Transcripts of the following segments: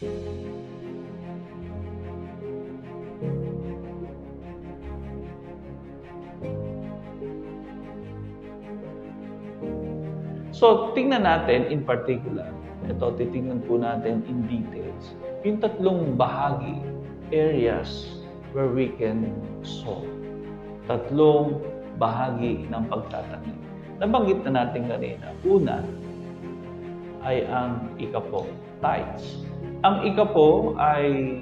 So, tingnan natin in particular, ito titingnan po natin in details, yung tatlong bahagi, areas where we can sow. Tatlong bahagi ng pagtatanim. Nabanggit na natin kanina. Una ay ang ikapo, tithes. Ang ikapo ay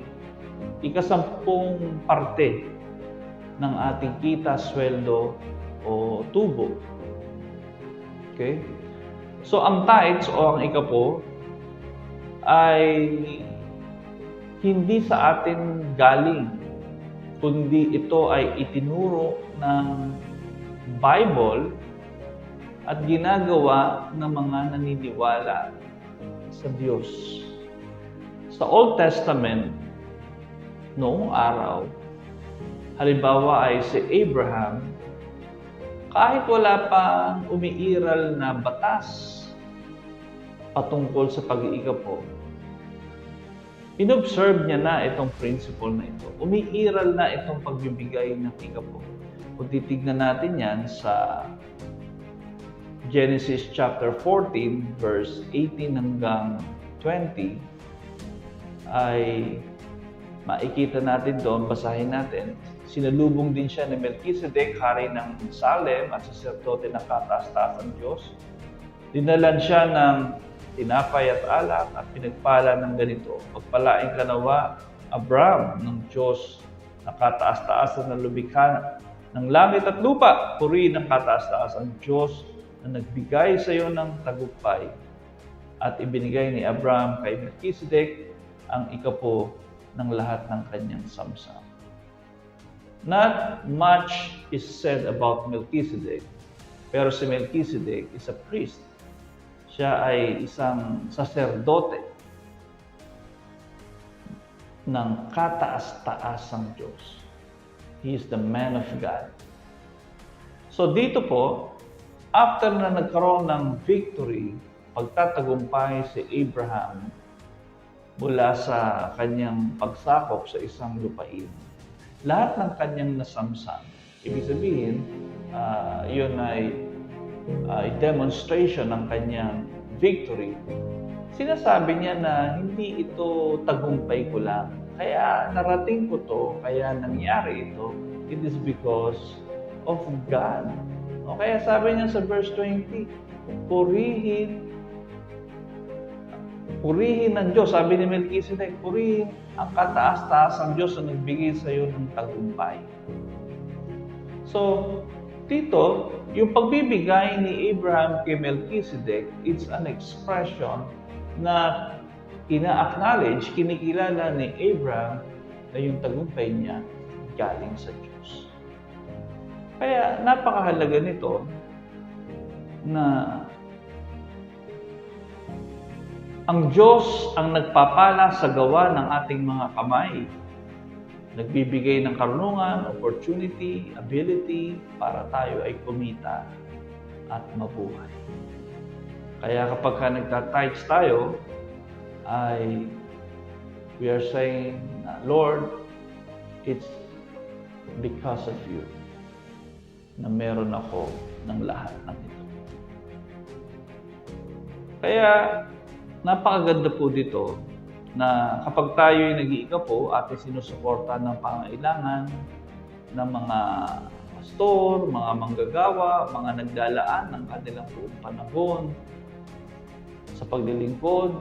ikasampung parte ng ating kita, sweldo o tubo. Okay? So, ang tithes o ang ikapo ay hindi sa atin galing, kundi ito ay itinuro ng Bible at ginagawa ng mga naniniwala sa Diyos. Sa Old Testament, noong araw, halimbawa ay si Abraham, kahit wala pang umiiral na batas patungkol sa pag-iikapo, inobserve niya na itong principle na ito. Umiiral na itong pagbibigay ng ikapo. Kung titignan natin yan sa Genesis chapter 14, verse 18 hanggang 20, ay makikita natin doon, basahin natin, sinalubong din siya ni Melchizedek, hari ng Salem at saserdote ng kataas-taasang Diyos. Dinalan siya ng tinapay at alak at pinagpala ng ganito, pagpalain ka nawa, Abram, ng Diyos na kataas-taasan ng lumikha ng langit at lupa, purihin ng kataas-taasang Diyos na nagbigay sa iyo ng tagumpay. At ibinigay ni Abram kay Melchizedek ang ikapo ng lahat ng kanyang samsam. Not much is said about Melchizedek, pero si Melchizedek is a priest. Siya ay isang saserdote ng kataas-taasang Diyos. He is the man of God. So dito po, after na nagkaroon ng victory, pagtatagumpay si Abraham mula sa kanyang pagsakop sa isang lupain, lahat ng kanyang nasamsam, ibig sabihin, yun ay demonstration ng kanyang victory. Sinasabi niya na hindi ito tagumpay ko lang. Kaya narating ko to, kaya nangyari ito. It is because of God. O kaya sabi niya sa verse 20, purihin ng Diyos. Sabi ni Melchizedek, purihin ang kataas-taasang Diyos na nagbigay sa iyo ng tagumpay. So, dito, yung pagbibigay ni Abraham kay Melchizedek, it's an expression na ina-acknowledge, kinikilala ni Abraham na yung tagumpay niya galing sa Diyos. Kaya napakahalaga nito na ang Diyos ang nagpapala sa gawa ng ating mga kamay. Nagbibigay ng karunungan, opportunity, ability para tayo ay kumita at mabuhay. Kaya kapag nagtitithes tayo, ay we are saying, Lord, it's because of you na meron ako ng lahat ng ito. Kaya napakaganda po dito na kapag tayo ay nag-iikapo at sinusuporta ng pangailangan ng mga pastor, mga manggagawa, mga naglalaan ng kanilang buong panahon sa paglilingkod,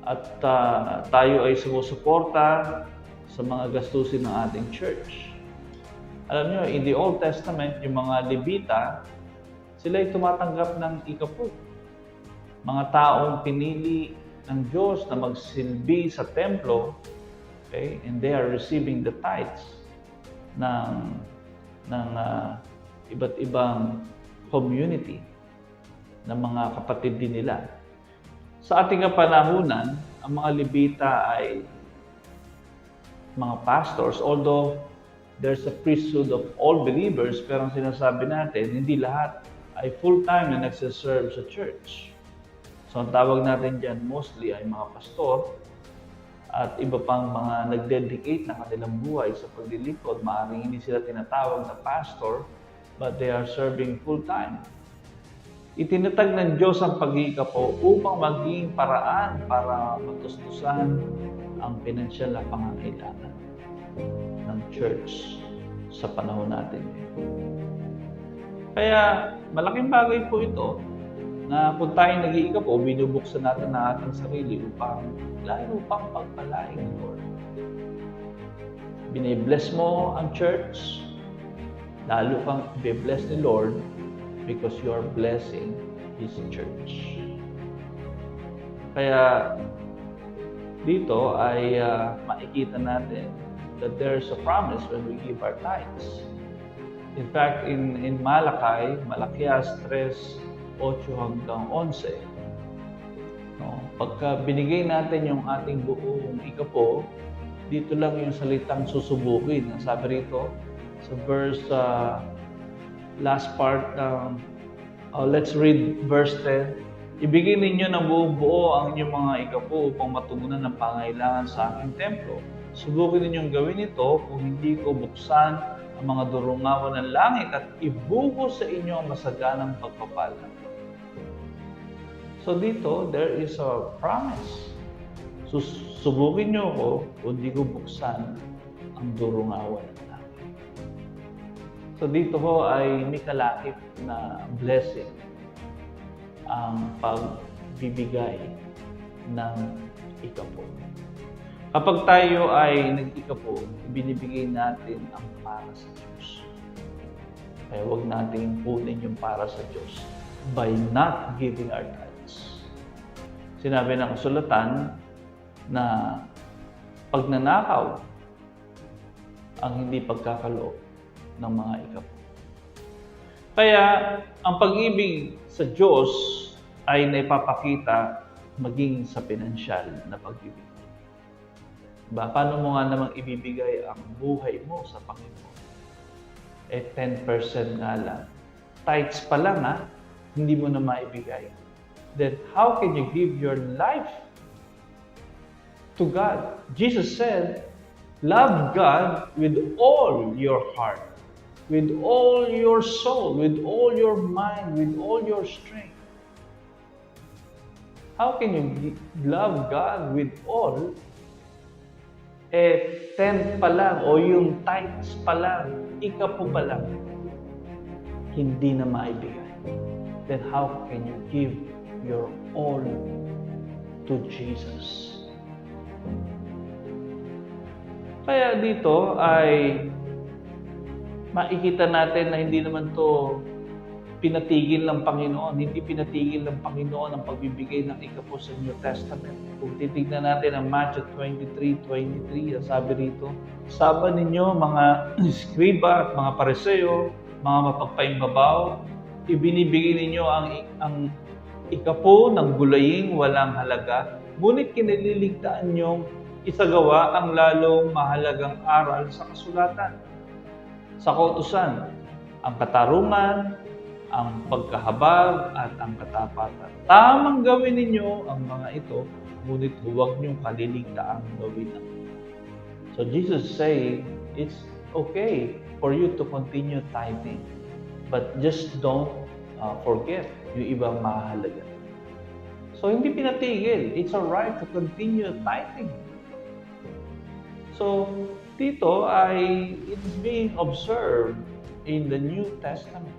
at tayo ay sumusuporta sa mga gastusin ng ating church. Alam niyo, in the Old Testament, yung mga Levita, sila ay tumatanggap ng ikapo. Mga taong pinili ng Diyos na magsilbi sa templo, okay? And they are receiving the tithes ng iba't ibang community ng mga kapatid din nila. Sa ating kapanahunan, ang mga Levita ay mga pastors, although there's a priesthood of all believers, pero ang sinasabi natin, hindi lahat ay full-time na nagsiserve sa church. So, ang tawag natin dyan mostly ay mga pastor at iba pang mga nag-dedicate ng kanilang buhay sa paglilingkod. Maaaring hindi sila tinatawag na pastor, but they are serving full-time. Itinatag ng Diyos ang pag-iikapo upang maging paraan para matustusan ang pinansyal na pangangailangan ng church sa panahon natin. Kaya malaking bagay po ito na kung tayo nag-iikapo, binubuksan natin ang ating sarili upang pagpalain ng Lord. Binibless mo ang church, lalo kang i-bless ni Lord because you are blessing His church. Kaya dito ay makikita natin that there's a promise when we give our tithes. In fact, in Malaki, Malakias 3:8-11, no, pagka binigay natin yung ating buong ikapo, dito lang yung salitang susubukin. Ang sabi rito sa verse last part, let's read verse 10. Ibigay ninyo ng buong buo ang inyong mga ikapo upang matugunan ng pangailangan sa aking templo. Subukin ninyong gawin ito kung hindi ko buksan ang mga durungawan ng langit at ibuhos sa inyo ang masaganang pagpapala. So dito, there is a promise. Subukin niyo ako kung hindi ko buksan ang durungawan ng langit. So dito ho ay may kalakip na blessing ang pagbibigay ng ikapo. Kapag tayo ay nag-ikapo, binibigay natin ang para sa Diyos. Kaya huwag natin kunin yung para sa Diyos by not giving our tithes. Sinabi ng kasulatan na pagnanakaw ang hindi pagkakaloob ng mga ikapo. Kaya ang pag-ibig sa Diyos ay naipapakita maging sa pinansyal na pag-ibig. Paano mo nga namang ibibigay ang buhay mo sa Panginoon? 10% nga lang. Tithes pa lang hindi mo na maibigay. Then how can you give your life to God? Jesus said, love God with all your heart, with all your soul, with all your mind, with all your strength. How can you love God with all? 10 pa lang o yung tithes pa lang, ikapo pa lang, hindi na maibigay. Then how can you give your all to Jesus? Kaya dito ay makikita natin na hindi naman to pinatigil ng Panginoon. Hindi pinatigil ng Panginoon ang pagbibigay ng ikapo sa New Testament. Kung titignan natin ang Matthew 23:23, sabi rito, "Saba ninyo mga skriba at mga pariseo, mga mapagpaimbabaw, ibinibigay ninyo ang ikapo ng gulaying walang halaga, ngunit kinaliligtaan niyong isagawa ang lalong mahalagang aral sa kasulatan, sa kautusan, ang katarungan, ang pagkahabag at ang katapatan. Tamang gawin ninyo ang mga ito, ngunit huwag niyong kaliligtaang gawin ang ito." So Jesus say, it's okay for you to continue tithing, but just don't forget yung ibang mahalaga. So hindi pinatigil. It's alright to continue tithing. So dito ay it's being observed in the New Testament.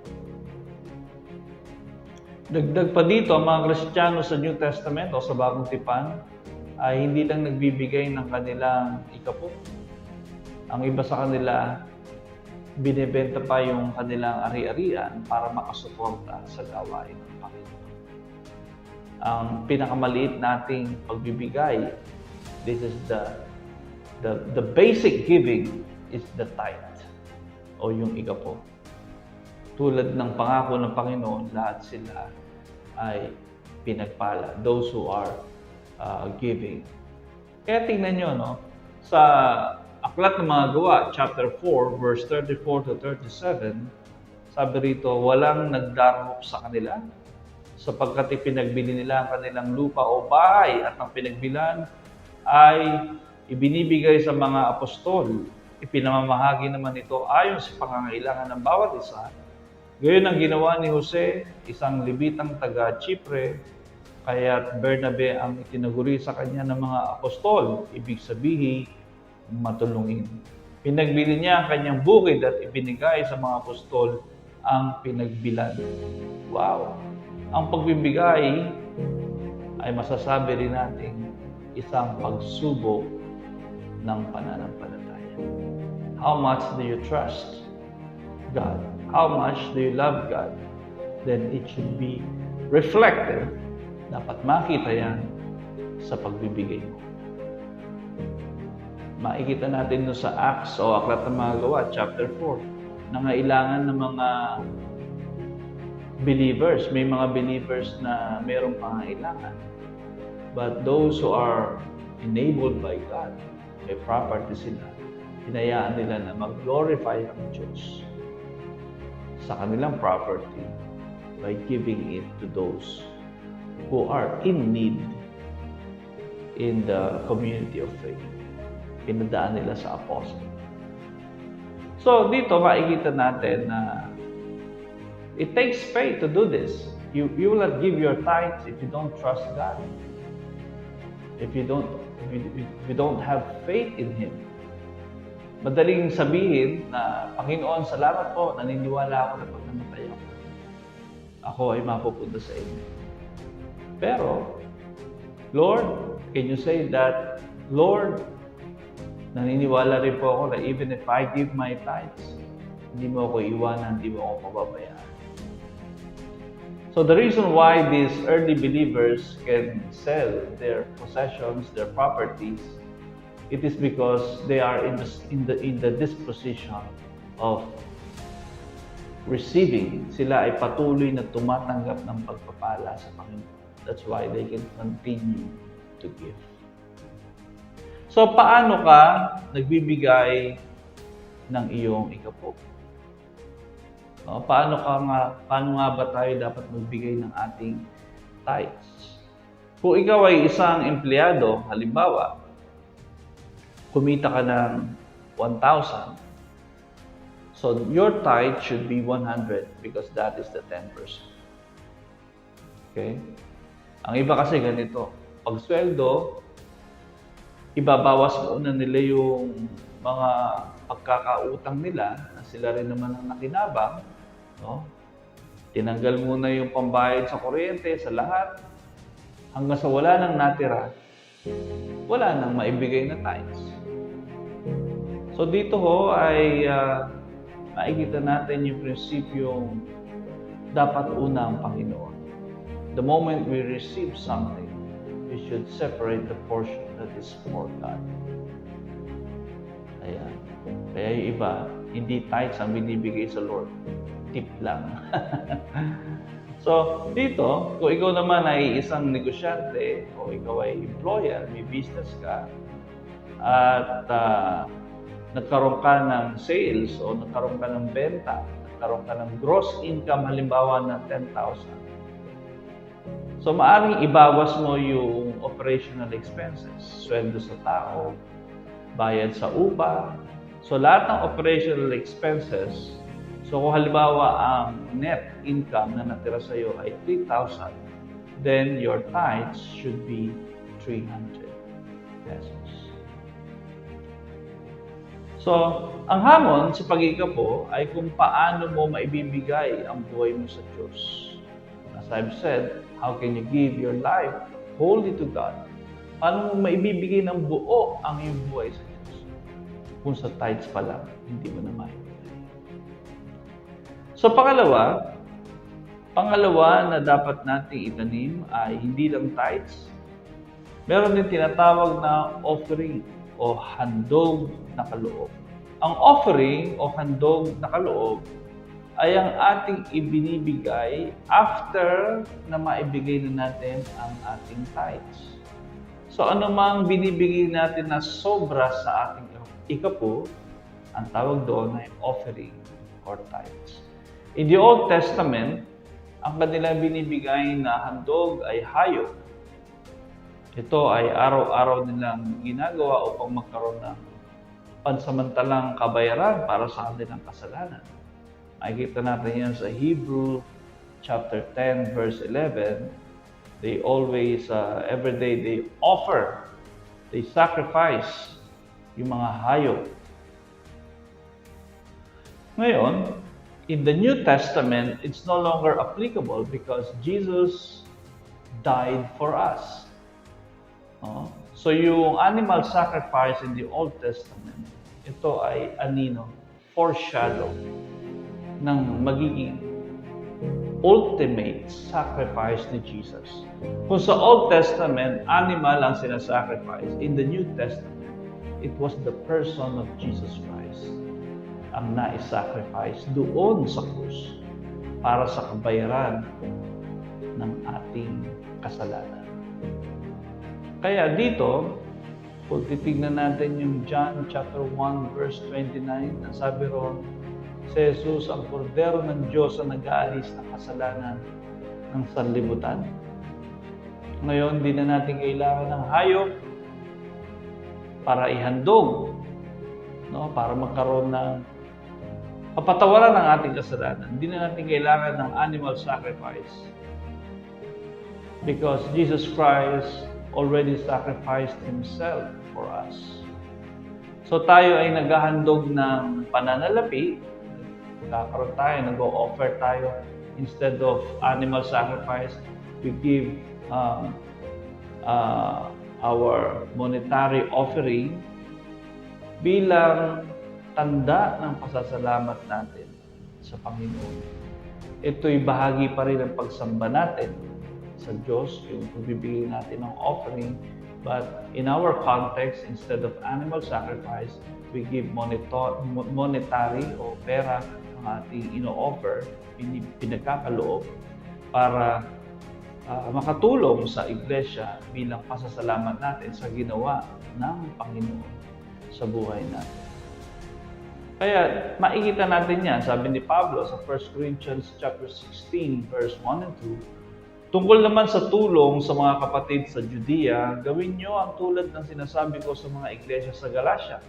Dagdag pa dito, ang mga Kristiyano sa New Testament o sa Bagong Tipan ay hindi lang nagbibigay ng kanilang ikapo. Ang iba sa kanila, binebenta pa yung kanilang ari-arian para makasuporta sa gawain ng Panginoon. Ang pinakamaliit nating pagbibigay, this is the basic giving is the tithe o yung ikapo. Tulad ng pangako ng Panginoon, lahat sila ay pinagpala. Those who are giving. Kaya tingnan nyo, no? Sa Aklat ng Mga Gawa, chapter 4, verse 34-37, sabi rito, walang nagdarahop sa kanila, sapagkat ipinagbili nila ang kanilang lupa o bahay at ang pinagbilan ay ibinibigay sa mga apostol. Ipinamamahagi naman ito ayon sa pangangailangan ng bawat isa. Gayon ang ginawa ni Jose, isang Levitang taga Chipre, kaya't Bernabe ang itinaguri sa kanya ng mga apostol, ibig sabihin, matulungin. Pinagbili niya ang kanyang bukid at ibinigay sa mga apostol ang pinagbilan. Wow! Ang pagbibigay ay masasabi rin natin isang pagsubok ng pananampalataya. How much do you trust God? How much do you love God? Then it should be reflected. Dapat makita yan sa pagbibigay mo. Makikita natin sa Acts o Aklat ng Mga Gawa, chapter 4, nangailangan ng mga believers. May mga believers na mayroong pangailangan. But those who are enabled by God, may property sila, hinayaan nila na mag-glorify ang Diyos sa kanilang property by giving it to those who are in need in the community of faith. Pinadaan nila sa apostle. So dito makikita natin na it takes faith to do this. You will not give your tithes if you don't trust God. If you don't have faith in Him. Madaling sabihin na, Panginoon, salamat po, naniniwala ako na pag namatay ako ay mapupunta sa inyo. Pero, Lord, can you say that, Lord, naniniwala rin po ako na even if I give my tithes, hindi mo ako iwanan, hindi mo ako pababayaan. So the reason why these early believers can sell their possessions, their properties, it is because they are in the disposition of receiving. Sila ay patuloy na tumatanggap ng pagpapala sa Panginoon. That's why they can continue to give. So paano ka nagbibigay ng iyong ikapo? No, paano nga ba tayo dapat magbigay ng ating tithes? Kung ikaw ay isang empleyado, halimbawa, kumita ka ng 1,000. So your tithe should be 100 because that is the 10%. Okay? Ang iba kasi ganito, pag sweldo, ibabawas muna nila yung mga pagkakautang nila na sila rin naman ang nakinabang. No? Tinanggal muna yung pambayad sa kuryente, sa lahat, hanggang sa wala nang natira, wala nang maibigay na tithes. So dito ay makikita natin yung prinsipyong dapat una ang Panginoon. The moment we receive something, we should separate the portion that is for God. Ayan. Kaya yung iba, hindi tithes ang binibigay sa Lord. Tip lang. So, dito, kung ikaw naman ay isang negosyante o ikaw ay employer, may business ka, at nagkaroon ka ng sales o nagkaroon ka ng benta, nagkaroon ka ng gross income halimbawa na 10,000. So, maaaring ibawas mo yung operational expenses, sweldo sa tao, bayad sa upa. So, lahat ng operational expenses, so kung halimbawa ang net income na natira sa iyo ay 3,000, then your tithes should be 300 pesos. So, ang hamon sa pag-ikapo ay kung paano mo maibibigay ang buhay mo sa Diyos. As I've said, how can you give your life wholly to God? Paano mo maibibigay ng buo ang iyong buhay sa Diyos? Kung sa tithes pa lang, hindi mo na maibigay. So, pangalawa na dapat nating itanim ay hindi lang tithes. Meron din tinatawag na offering o handog na kaloob. Ang offering o handog na kaloob ay ang ating ibinibigay after na maibigay na natin ang ating tithes. So ano mang binibigay natin na sobra sa ating ikapo, ang tawag doon ay offering or tithes. In the Old Testament, ang kanilang binibigay na handog ay hayop. Ito ay araw-araw nilang ginagawa upang magkaroon ng pansamantalang kabayaran para sa kanilang kasalanan. Makikita natin yan sa Hebrew chapter 10 verse 11. They always, every day they offer, they sacrifice yung mga hayop. Ngayon, in the New Testament, it's no longer applicable because Jesus died for us. So yung animal sacrifice in the Old Testament, ito ay anino, foreshadow ng magiging ultimate sacrifice ni Jesus. Kung sa Old Testament, animal ang sinasacrifice, in the New Testament, it was the person of Jesus Christ ang nais-sacrifice doon sa krus para sa kabayaran ng ating kasalanan. Kaya dito, kung titignan natin yung John chapter 1 verse 29, ang sabi ron, si Jesus ang kordero ng Diyos na nag-aalis ng kasalanan ng sanlibutan. Ngayon, hindi na natin kailangan ng hayop para ihandog, para magkaroon ng kapatawaran ng ating kasalanan. Hindi na natin kailangan ng animal sacrifice because Jesus Christ already sacrificed Himself for us. So tayo ay naghahandog ng pananalapi, kakaroon tayo, nag-o-offer tayo, instead of animal sacrifice, we give our monetary offering bilang tanda ng pasasalamat natin sa Panginoon. Ito'y bahagi pa rin ng pagsamba natin sa Diyos, yung pagbibigay natin ng offering. But in our context, instead of animal sacrifice, we give monetary o pera ang ating ino-offer, pinagkakaloob para makatulong sa iglesia bilang pasasalamat natin sa ginawa ng Panginoon sa buhay natin. Kaya makikita natin yan, sabi ni Pablo sa 1 Corinthians chapter 16 verse 1 and 2, tungkol naman sa tulong sa mga kapatid sa Judea, gawin nyo ang tulad ng sinasabi ko sa mga iglesia sa Galacia.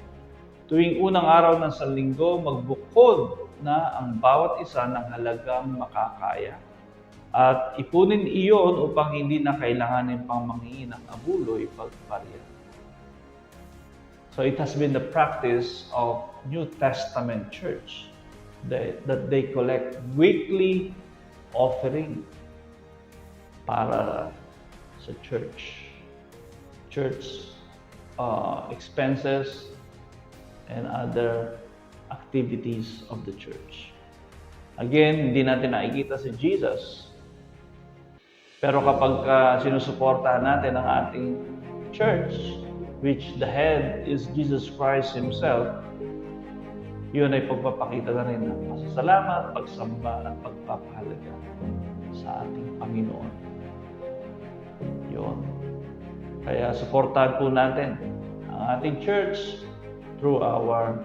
Tuwing unang araw ng Sanlinggo, magbukod na ang bawat isa ng halagang makakaya. At ipunin iyon upang hindi na kailanganin pang manghingi ng abuloy pagparya. So it has been the practice of New Testament church that they collect weekly offering para sa church expenses and other activities of the church. Again, hindi natin nakikita si Jesus. Pero kapag sinusuportahan natin ang ating church, which the head is Jesus Christ Himself, yun ay pagpapakita na rin ng pasasalamat, pagsamba at pagpapahalaga sa ating Panginoon. Yun. Kaya suportahan po natin ang ating church through our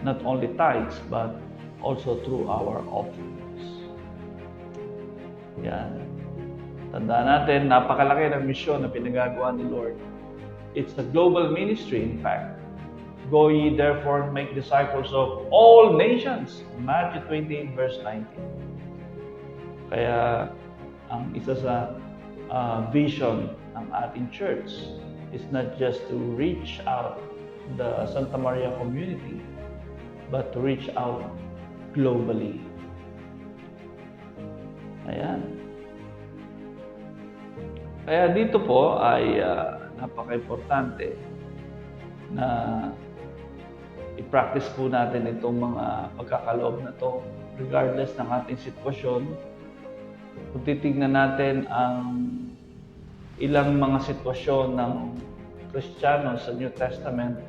not only tithes but also through our offerings. Yan. Tandaan natin, napakalaki ng misyon na pinagagawa ni Lord. It's a global ministry, in fact. Go ye therefore and make disciples of all nations. Matthew 28 verse 19. Kaya ang isa sa vision ng ating church is not just to reach out the Santa Maria community, but to reach out globally. Ayan. Kaya dito po ay napaka-importante na i-practice po natin itong mga pagkakaloob na to regardless ng ating sitwasyon. Kung titignan natin ang ilang mga sitwasyon ng Kristiyano sa New Testament,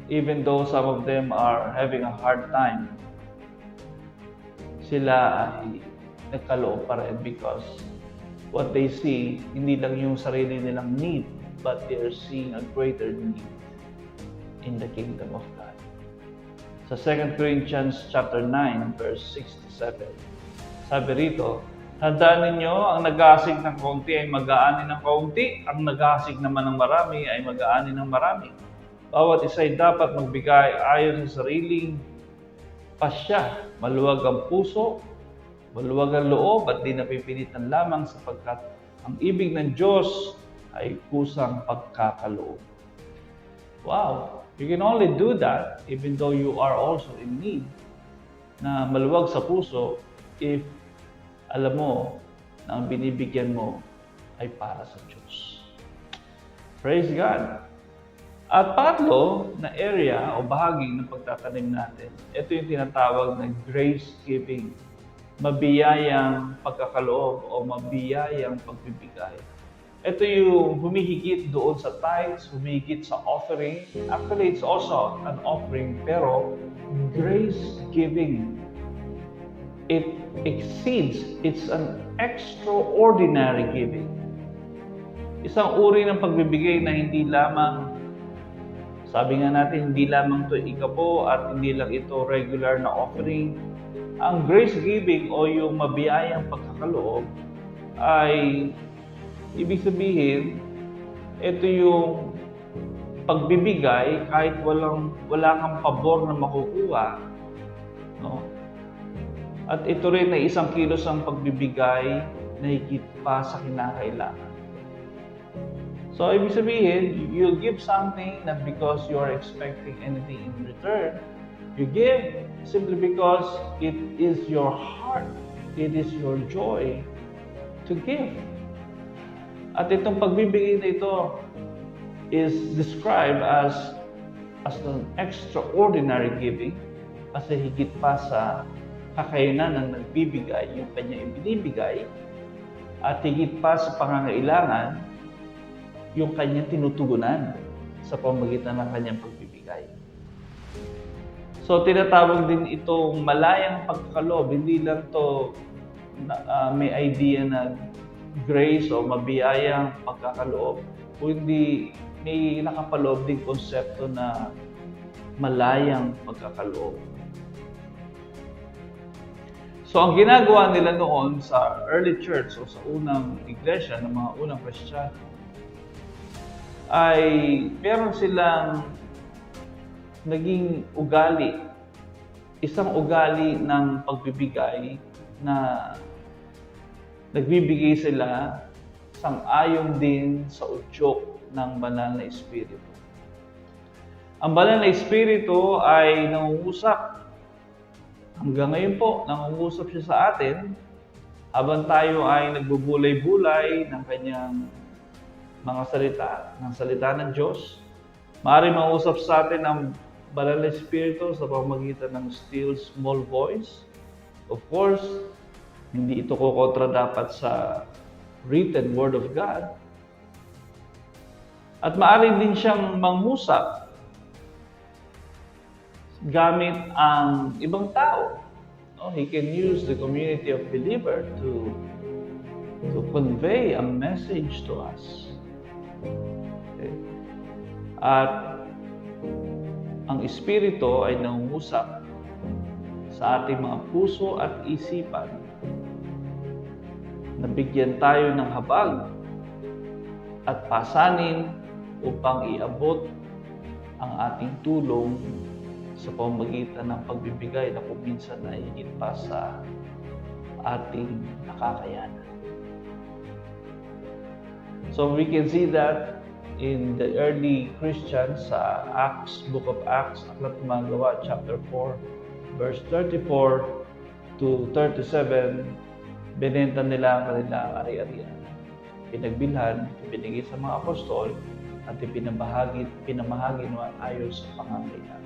even though some of them are having a hard time, sila ay nagkaloob pa rin because what they see, hindi lang yung sarili nilang need, but they are seeing a greater need in the kingdom of God. Sa 2 Corinthians chapter 9, verse 6 to 7, sabi rito, Tandaan ninyo, ang nag-aasig ng kaunti ay mag-aani ng kaunti, ang nag-aasig naman ng marami ay mag-aani ng marami. Bawat isa ay dapat magbigay ayon sa sariling pasya. Maluwag ang puso, maluwag ang loob, at di napipilitan lamang sapagkat ang ibig ng Diyos ay kusang pagkakaloob. Wow! You can only do that even though you are also in need na maluwag sa puso if alam mo na ang binibigyan mo ay para sa Diyos. Praise God! At pangatlo na area o bahagi ng pagtatanim natin, ito yung tinatawag na grace giving. Mabiyayang pagkakaloob o mabiyayang pagbibigay. Ito yung humihigit doon sa tithes, humihigit sa offering. Actually, it's also an offering, pero grace giving. It exceeds, it's an extraordinary giving. Isang uri ng pagbibigay na hindi lamang, sabi nga natin, hindi lamang ito ikapo at hindi lang ito regular na offering. Ang grace giving o yung mabiyayang pagkakaloob ay ibig sabihin, ito yung pagbibigay kahit wala kang pabor na makukuha, no? At ito rin ay isang kilos ang pagbibigay na higit pa sa kinakailangan. So, ibig sabihin, you'll give something not because you are expecting anything in return. You give simply because it is your heart, it is your joy to give. At itong pagbibigay na ito is described as an extraordinary giving kasi higit pa sa kakayanan ng nagbibigay yung kanya ibinibigay at higit pa sa pangangailangan yung kanyang tinutugunan sa pamamagitan ng kanyang pagbibigay. So, tinatawag din itong malayang pagkakaloob. Hindi lang to may idea na grace o mabiyayang pagkakaloob, kundi may nakapaloob din konsepto na malayang pagkakaloob. So, ang ginagawa nila noon sa early church o sa unang iglesia ng mga unang Kristiyano ay meron silang naging ugali, isang ugali ng pagbibigay na nagbibigay sila sang-ayon din sa udyok ng Banal na Espiritu. Ang Banal na Espiritu ay nangungusap. Hanggang ngayon po, nangungusap siya sa atin habang tayo ay nagbubulay-bulay ng kanyang mga salita, ng salita ng Diyos. Maaaring mangusap sa atin ang Banal na Espiritu sa pamamagitan ng still small voice. Of course, hindi ito kukontra dapat sa written Word of God. At maaaring din siyang mangusap gamit ang ibang tao. No? He can use the community of believers to convey a message to us. Okay? At ang Espiritu ay nangungusap sa ating mga puso at isipan na bigyan tayo ng habag at pasanin upang iabot ang ating tulong sa pamamagitan ng pagbibigay na kung minsan ay higit pa sa ating nakakayanan. So we can see that in the early Christians sa Book of Acts, Aklat ng Mga Gawa, chapter 4, verse 34 to 37, binenta nila ang kanilang ari-arian. Pinagbilhan, binigay sa mga apostol, at pinamahagi naman ayon sa pangangailangan.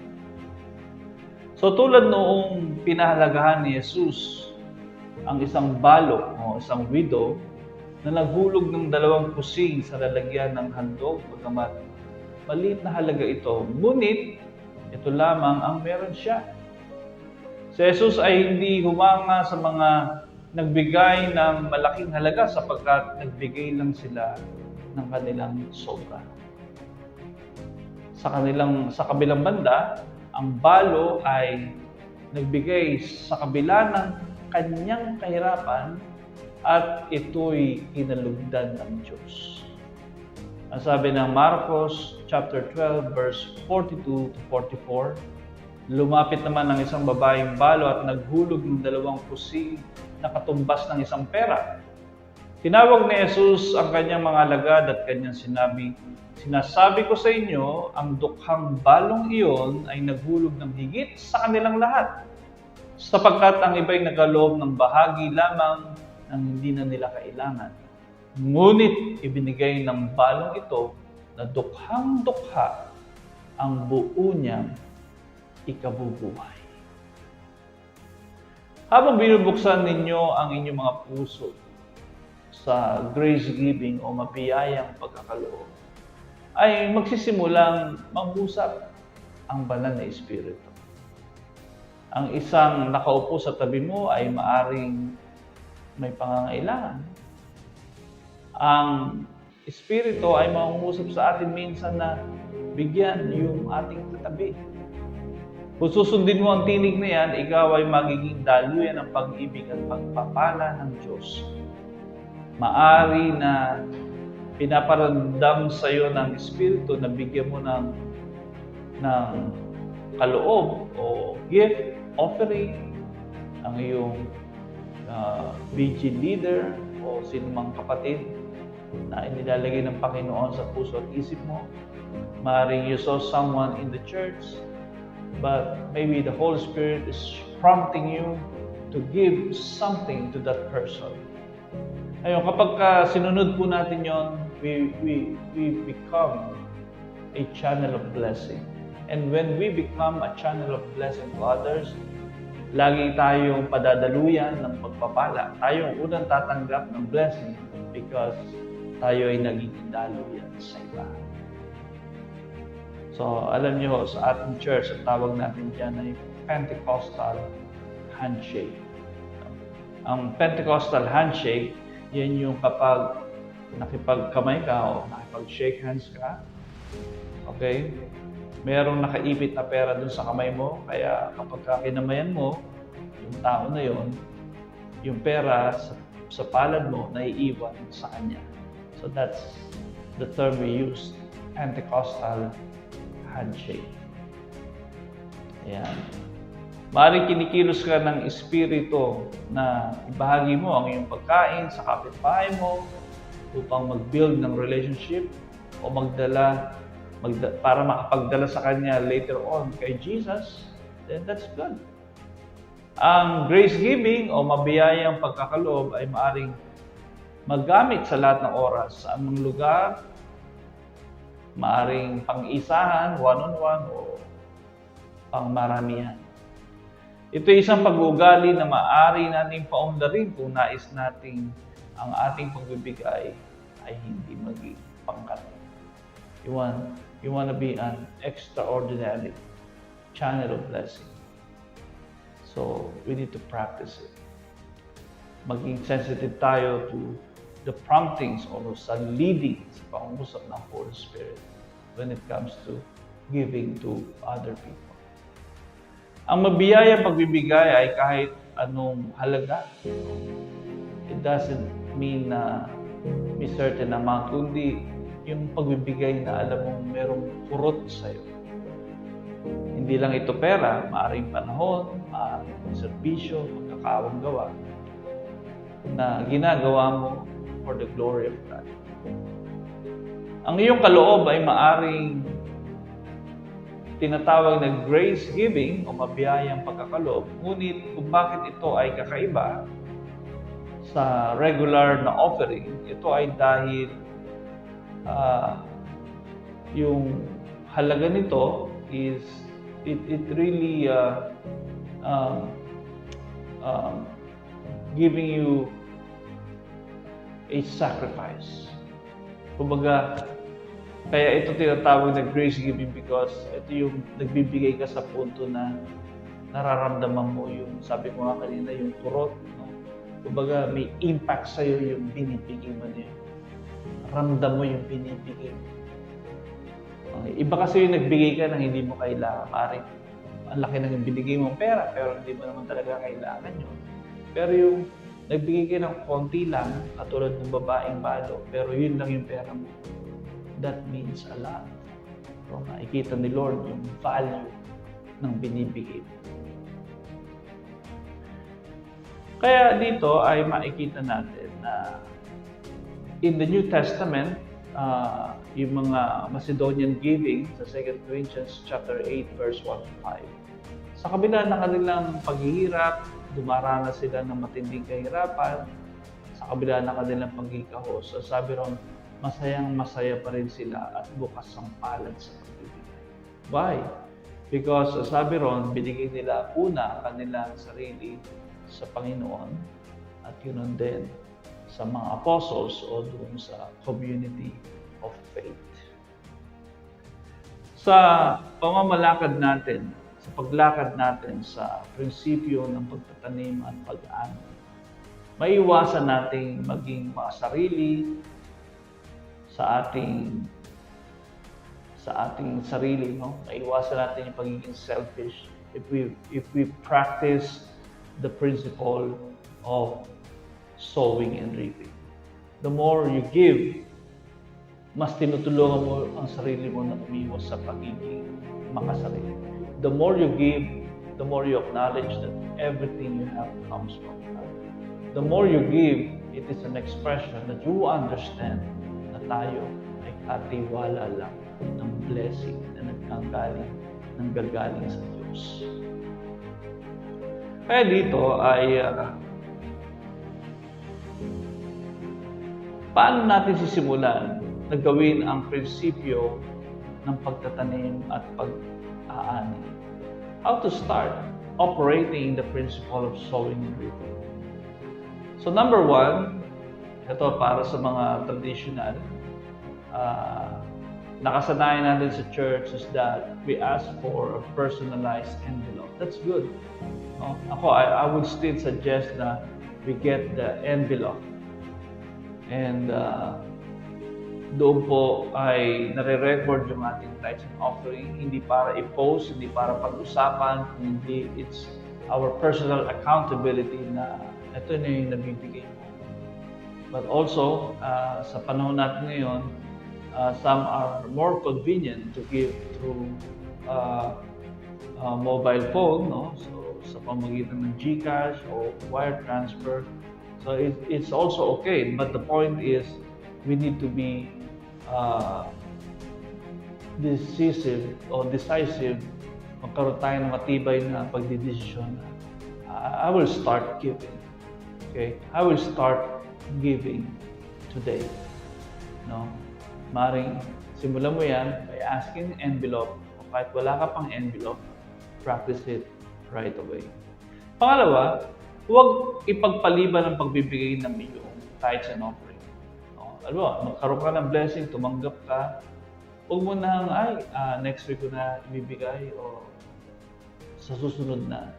So tulad noong pinahalagahan ni Jesus ang isang balok o isang widow na naghulog ng 2 kusing sa lalagyan ng handog, bagamat maliit na halaga ito, ngunit ito lamang ang meron siya. Si Jesus ay hindi humanga sa mga nagbigay ng malaking halaga sapagkat nagbigay lang sila ng kanilang sobra. Sa kabilang banda, ang balo ay nagbigay sa kabila ng kanyang kahirapan at ito'y kinalugdan ng Diyos. Ang sabi ng Marcos chapter 12 verse 42 to 44, lumapit naman ng isang babaeng balo at naghulog ng 2 pusi na katumbas ng isang pera. Tinawag ni Jesus ang kanyang mga alagad at kanyang sinabi, "Sinasabi ko sa inyo, ang dukhang balong iyon ay naghulog ng higit sa kanilang lahat, sapagkat ang iba'y nagaloob ng bahagi lamang ng hindi na nila kailangan. Ngunit ibinigay ng balong ito na dukhang-dukha ang buo niyang ikabubuhay." Habang binubuksan ninyo ang inyong mga puso sa grace giving o mabiyayang pagkakaloob, ay magsisimulang mag-usap ang banal na Espiritu. Ang isang nakaupo sa tabi mo ay maaring may pangangailangan. Ang Espiritu ay mangungusap sa atin minsan na bigyan yung ating katabi. Kung susundin mo ang tinig na yan, ikaw ay magiging daluyan ng pag-ibig at pagpapala ng Diyos. Maari na pinaparamdam sa iyo ng Espiritu na bigyan mo ng kaloob o gift, offering, ang iyong BG leader o sinumang kapatid na inilalagay ng Panginoon sa puso at isip mo. Maaaring you saw someone in the church, but maybe the Holy Spirit is prompting you to give something to that person. Ayun, kapag sinunod po natin yon, we become a channel of blessing. And when we become a channel of blessing to others, lagi tayong padadaluyan ng pagpapala. Tayong unang tatanggap ng blessing because tayo ay nagiging daluyan sa iba. So, alam niyo, sa ating church, ang tawag natin dyan ay Pentecostal handshake. Ang Pentecostal handshake, yan yung kapag nakipagkamay ka o nakipag-shake hands ka, okay? Merong nakaipit na pera dun sa kamay mo, kaya kapag kinamayan mo, yung tao na yon, yung pera sa palad mo, naiiwan sa kanya. So that's the term we use, Pentecostal handshake. Ayan. Maaaring kinikilos ka ng Espiritu na ibahagi mo ang iyong pagkain sa kapitbahay mo upang mag-build ng relationship o para makapagdala sa kanya later on kay Jesus, then that's good. Ang grace giving o mabiyayang pagkakaloob ay maaaring maggamit sa lahat ng oras, sa anong lugar, maaaring pang-isahan, one-on-one o pang-maramihan. Ito ay isang pag-uugali na maaari nating paunlarin kung nais nating ang ating pagbibigay ay hindi maging pangkat. You want to be an extraordinary channel of blessing. So, we need to practice it. Maging sensitive tayo to the promptings o sa leading sa pangungusap ng Holy Spirit when it comes to giving to other people. Ang mabiyayang pagbibigay ay kahit anong halaga. It doesn't mean na may certain amount, kundi yung pagbibigay na alam mong merong kurot sa'yo. Hindi lang ito pera, maaaring panahon, maaaring serbisyo, pagkakawang gawa na ginagawa mo for the glory of God. Ang iyong kaloob ay maaaring tinatawag na grace giving o mabiyayang pagkakaloob. Ngunit kung bakit ito ay kakaiba sa regular na offering, ito ay dahil yung halaga nito is it really giving you a sacrifice. Kumbaga, kaya ito tinatawag na grace giving because ito yung nagbibigay ka sa punto na nararamdaman mo yung, sabi ko nga kanina, yung turot. No? Kumbaga, may impact sa'yo yung binibigay mo niya. Ramdam mo yung binibigay mo. Okay. Iba kasi yung nagbigay ka nang hindi mo kailangan. Maaaring ang laki ng binigay mong pera, pero hindi mo naman talaga kailangan yun. Pero yung nagbigay ka ng konti lang, katulad ng babaeng balo, pero yun lang yung pera mo. That means a lot. So, nakikita ni Lord yung value ng binibigay mo. Kaya dito ay makikita natin na in the New Testament, yung mga Macedonian giving sa 2 Corinthians chapter 8 verse 1 to 5. Sa kabila ng kanilang paghihirap, dumaranas sila ng matinding kahirapan. Sa kabila ng kanilang pagkikahos, sabi ron, masayang masaya pa rin sila at bukas ang palad sa pagbibigay. Why? Because sabi ron, binigay nila una kanilang sarili sa Panginoon at yun din sa mga apostles o doon sa community of faith. Sa pamamalakad natin, sa paglakad natin sa prinsipyo ng pagtatanim at pag-aani, maiwasan nating maging makasarili sa ating sarili, no? Maiwasan natin yung pagiging selfish if we practice the principle of sowing and reaping. The more you give, mas tinutulungan mo ang sarili mo na umiwas sa pagiging makasarili. The more you give, the more you acknowledge that everything you have comes from God. The more you give, it is an expression that you understand na tayo ay katiwala lang ng blessing na nanggagaling sa Diyos. Kaya dito ay paano natin sisimulan na gawin ang prinsipyo ng pagtatanim at pag-aani? How to start operating the principle of sowing and reaping? So number 1, ito para sa mga traditional, nakasanayan natin sa church is that we ask for a personalized envelope. That's good. No? I would still suggest that we get the envelope. And doon po ay nare-record yung ating tithes and offering, hindi para i-post, hindi para pag-usapan, hindi it's our personal accountability na ito na yung nabibigay mo. But also, sa panahon natin ngayon, some are more convenient to give through mobile phone, no? So sa pamamagitan ng GCash or wire transfer. So it's also okay, but the point is we need to be decisive, magkaroon tayo ng matibay na pagdidesisyon. I will start giving. Okay? I will start giving today. No? Maring simulan mo yan by asking envelope, o kahit wala ka pang envelope, practice it right away. Pangalawa, huwag ipagpaliban ang pagbibigay ng iyong tithes and offering. No? Magkaroon ka ng blessing, tumanggap ka, huwag mo nang, next week ko na ibibigay o sa susunod na.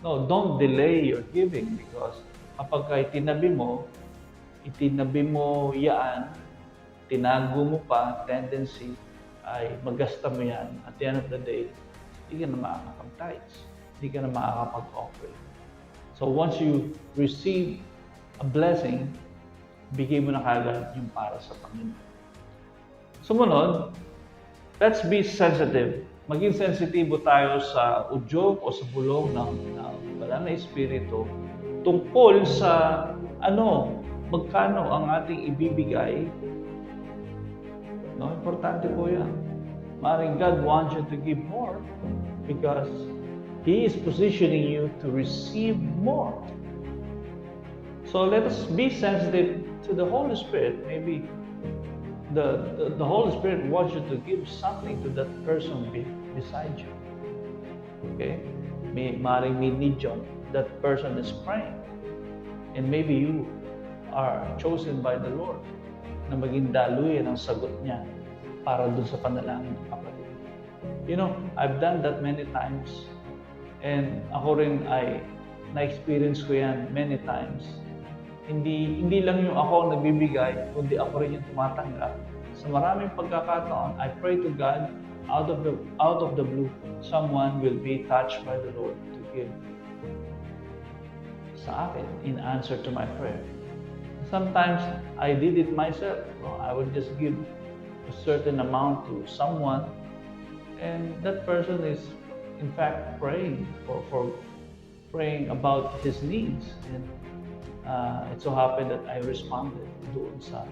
No, don't delay your giving because kapag itinabi mo yan, tinago mo pa, tendency ay magasta mo yan. At the end of the day, hindi ka na makakapag-tithes, hindi ka na makakapag-offering. So once you receive a blessing, bigay mo na kagad yung para sa Panginoon. Sumunod, let's be sensitive. Maging sensitibo tayo sa udyok o sa bulong ng banal na espiritu tungkol sa magkano ang ating ibibigay. No, importante po yan. Maring God wants you to give more because He is positioning you to receive more. So let us be sensitive to the Holy Spirit. Maybe the Holy Spirit wants you to give something to that person beside you. Okay? Maring may need yun. That person is praying. And maybe you are chosen by the Lord na maging daluyan ang sagot niya para dun sa panalangin ng kapatid. You know, I've done that many times. And ako rin ay na-experience ko yan many times. Hindi lang yung ako ang nagbibigay, kundi ako rin yung tumatanggap. Sa maraming pagkakataon, I pray to God, out of the blue, someone will be touched by the Lord to give sa akin in answer to my prayer. Sometimes I did it myself. I would just give a certain amount to someone, and that person is in fact praying for praying about his needs. And it so happened that I responded doon sa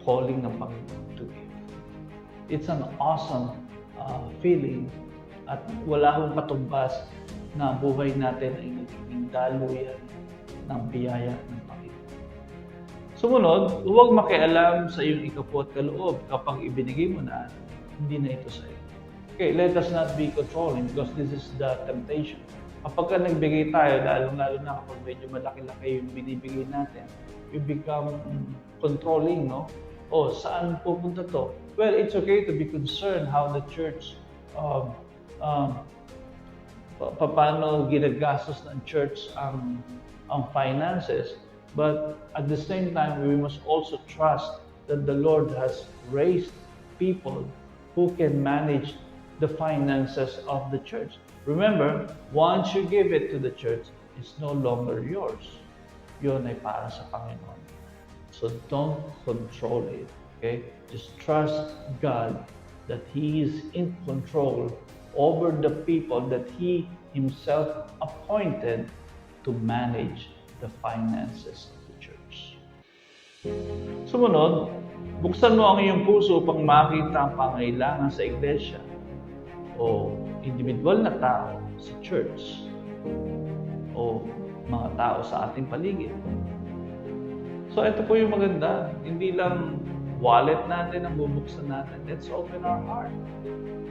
calling ng Panginoon to give. It's an awesome feeling, at wala akong katumbas na buhay natin ay nagiging daluyan ng biyaya ng Panginoon. Sumunod, huwag makialam sa iyong ikaput kaloob. Kapag ibinigay mo na, hindi na ito sa iyo. Okay, let us not be controlling, because this is the temptation. Kapag ka nagbigay tayo, lalo na kapag medyo malaki-laki yung binibigay natin, you become controlling, no? O, saan pupunta to? Well, it's okay to be concerned how the church, paano ginagastos ng church ang finances. But at the same time, we must also trust that the Lord has raised people who can manage the finances of the church. Remember, once you give it to the church, it's no longer yours. Yun ay para sa Panginoon. So don't control it. Okay? Just trust God that He is in control over the people that He Himself appointed to manage the finances of the church. Sumunod, buksan mo ang iyong puso upang makita ang pangailangan sa iglesia o individual na tao sa church o mga tao sa ating paligid. So ito po yung maganda, hindi lang wallet natin ang bubuksan natin. Let's open our heart.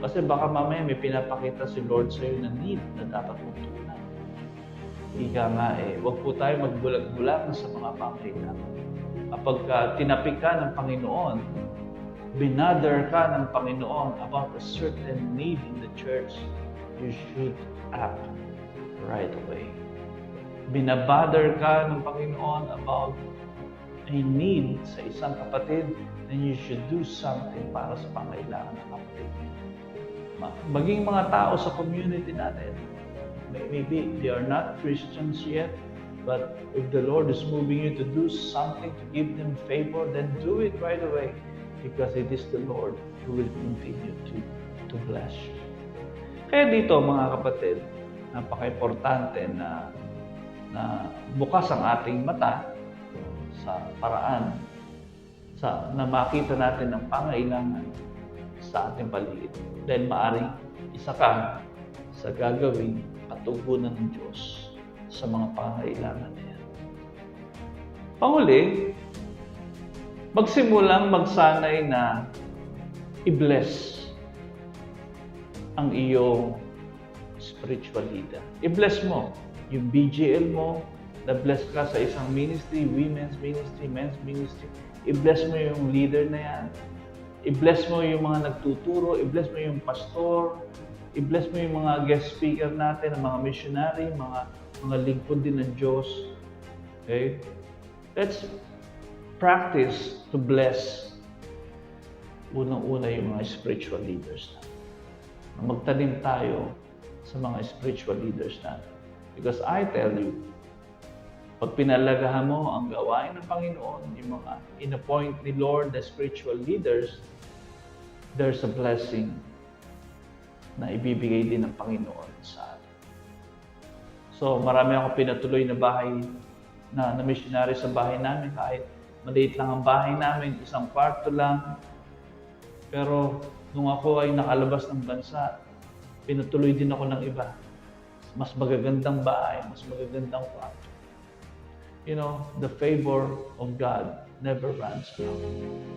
Kasi baka mamaya may pinapakita si Lord sa iyo na need na dapat mong tunan. Ika nga huwag po tayo magbulag-bulag sa mga pangailangan. Kapag tinapik ka ng Panginoon, binother ka ng Panginoon about a certain need in the church, you should act right away. Binabother ka ng Panginoon about a need sa isang kapatid, then you should do something para sa pangailangan ng kapatid. Maging mga tao sa community natin, maybe they are not Christians yet, but if the Lord is moving you to do something to give them favor, then do it right away, because it is the Lord who will continue to bless you. Kaya dito mga kapatid, napaka-importante na bukas ang ating mata sa paraan na makita natin ang pangailangan sa ating paligid. Dahil maaring isa ka sa gagawing katugunan ng Diyos sa mga pangailangan na yan. Panghuli, magsimulang magsanay na i-bless ang iyong spiritual leader. I-bless mo yung BGL mo, na-bless ka sa isang ministry, women's ministry, men's ministry. I-bless mo yung leader na yan. I-bless mo yung mga nagtuturo, i-bless mo yung pastor, i-bless mo yung mga guest speaker natin, mga missionary, mga lingkod din ng Diyos. Okay? Let's practice to bless unang-una yung mga spiritual leaders natin. Magtanim tayo sa mga spiritual leaders natin. Because I tell you, pag pinalagahan mo ang gawain ng Panginoon, yung mga in-appoint ni Lord, the spiritual leaders, there's a blessing na ibibigay din ng Panginoon sa atin. So marami ako pinatuloy na bahay na missionary sa bahay namin, kahit maliit lang ang bahay namin, isang kwarto lang. Pero nung ako ay nakalabas ng bansa, pinatuloy din ako ng iba. Mas magagandang bahay, mas magagandang kwarto. You know, the favor of God never runs out.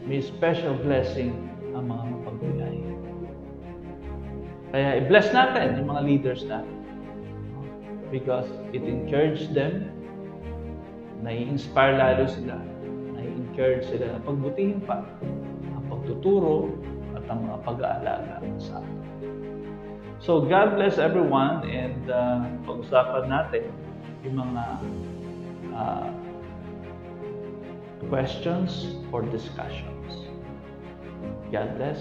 May special blessing ang mga mapagbigay. Kaya i-bless natin yung mga leaders natin. Because it encourages them, nai-inspire lalo sila, nai-encourage sila na pagbutihin pa ang pagtuturo at ang mga pag-aalaga sa atin. So God bless everyone, and pag-usapan natin yung mga questions or discussions. God bless.